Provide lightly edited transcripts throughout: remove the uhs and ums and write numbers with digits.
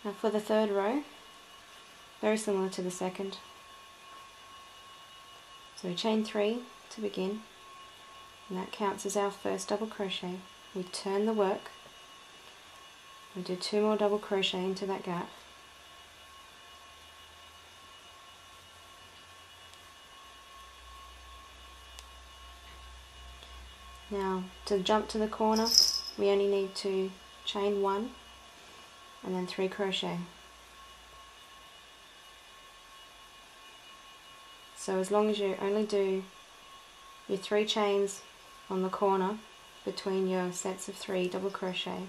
Now for the third row, very similar to the second. So we chain 3 to begin, and that counts as our first double crochet. We turn the work, we do 2 more double crochet into that gap. Now to jump to the corner, we only need to chain 1 and then 3 crochet. So as long as you only do your 3 chains on the corner between your sets of 3 double crochet,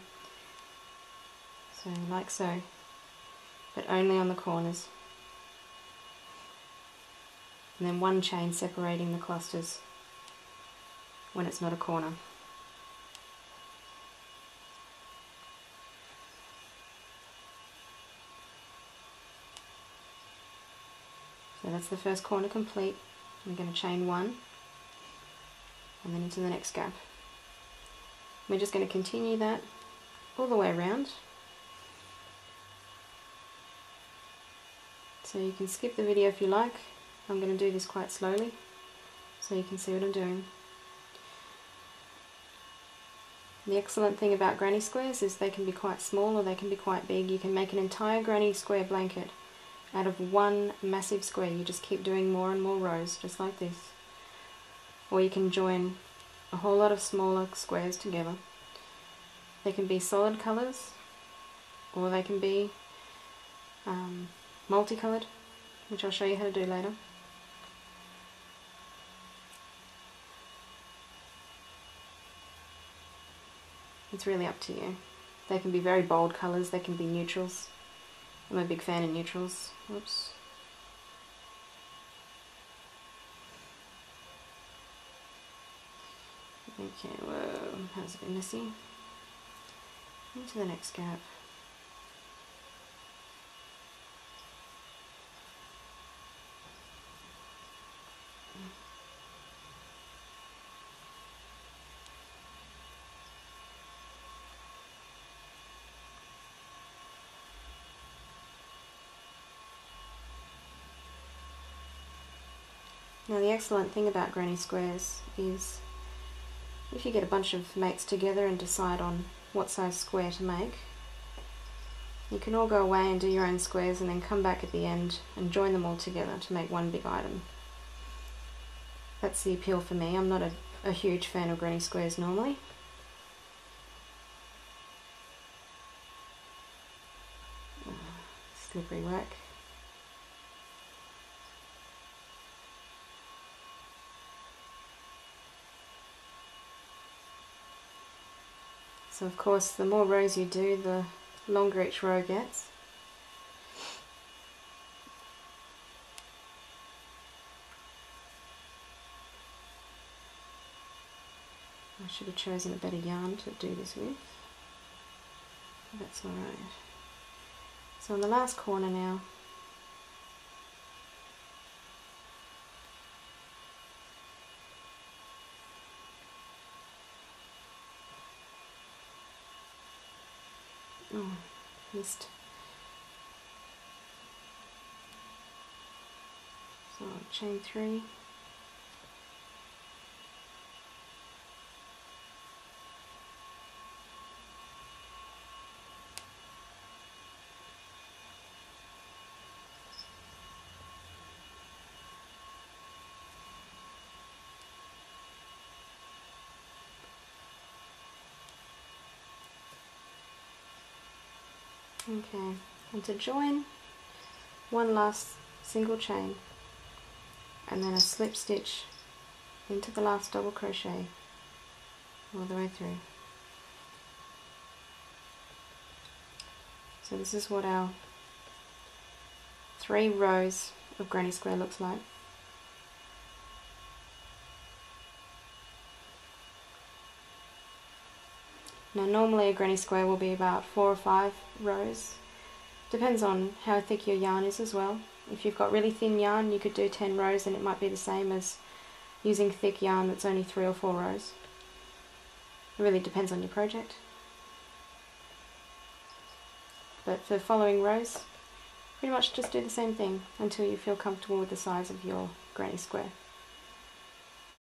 so like so, but only on the corners, and then 1 chain separating the clusters when it's not a corner. So that's the first corner complete. We're going to chain 1 and then into the next gap. We're just going to continue that all the way around. So you can skip the video if you like. I'm going to do this quite slowly so you can see what I'm doing. The excellent thing about granny squares is they can be quite small or they can be quite big. You can make an entire granny square blanket out of one massive square. You just keep doing more and more rows, just like this. Or you can join a whole lot of smaller squares together. They can be solid colours, or they can be multicoloured, which I'll show you how to do later. It's really up to you. They can be very bold colours, they can be neutrals. I'm a big fan of neutrals. Whoops. Okay, whoa, that's a bit messy. Into the next gap. Now the excellent thing about granny squares is if you get a bunch of mates together and decide on what size square to make, you can all go away and do your own squares and then come back at the end and join them all together to make one big item. That's the appeal for me. I'm not a huge fan of granny squares normally. Slippery work. So of course the more rows you do, the longer each row gets. I should have chosen a better yarn to do this with. That's alright. So on the last corner now, oh, missed. So chain 3. Okay, and to join, one last single chain and then a slip stitch into the last double crochet all the way through. So this is what our 3 rows of granny square looks like. Now normally a granny square will be about 4 or 5 rows. Depends on how thick your yarn is as well. If you've got really thin yarn, you could do 10 rows and it might be the same as using thick yarn that's only 3 or 4 rows. It really depends on your project. But for following rows, pretty much just do the same thing until you feel comfortable with the size of your granny square.